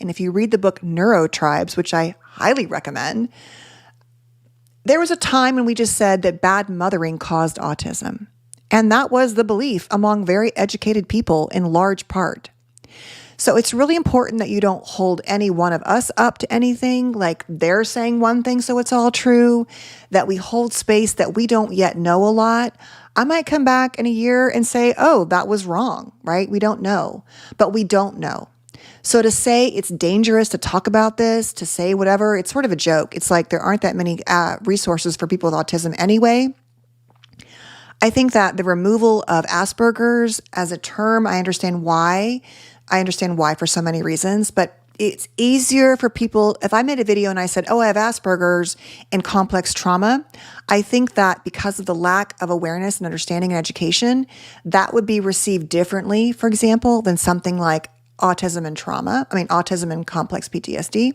And if you read the book Neurotribes, which I highly recommend, there was a time when we just said that bad mothering caused autism. And that was the belief among very educated people in large part. So it's really important that you don't hold any one of us up to anything, like they're saying one thing, so it's all true, that we hold space that we don't yet know a lot. I might come back in a year and say, oh, that was wrong, right? We don't know, but we don't know. So to say it's dangerous to talk about this, to say whatever, it's sort of a joke. It's like there aren't that many resources for people with autism anyway. I think that the removal of Asperger's as a term, I understand why. I understand why for so many reasons, but it's easier for people. If I made a video and I said, oh, I have Asperger's and complex trauma, I think that because of the lack of awareness and understanding and education, that would be received differently, for example, than something like autism and complex PTSD.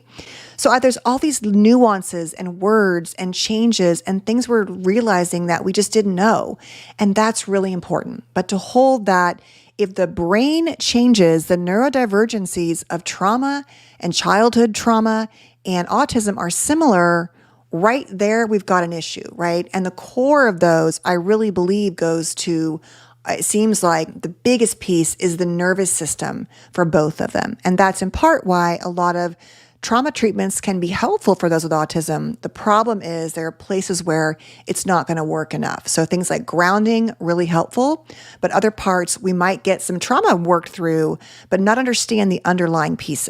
So there's all these nuances and words and changes and things we're realizing that we just didn't know. And that's really important. But to hold that if the brain changes, the neurodivergencies of trauma and childhood trauma and autism are similar, right there we've got an issue, right? And the core of those, I really believe, goes to, it seems like the biggest piece is the nervous system for both of them. And that's in part why a lot of trauma treatments can be helpful for those with autism. The problem is there are places where it's not going to work enough. So things like grounding, really helpful, but other parts we might get some trauma worked through, but not understand the underlying pieces.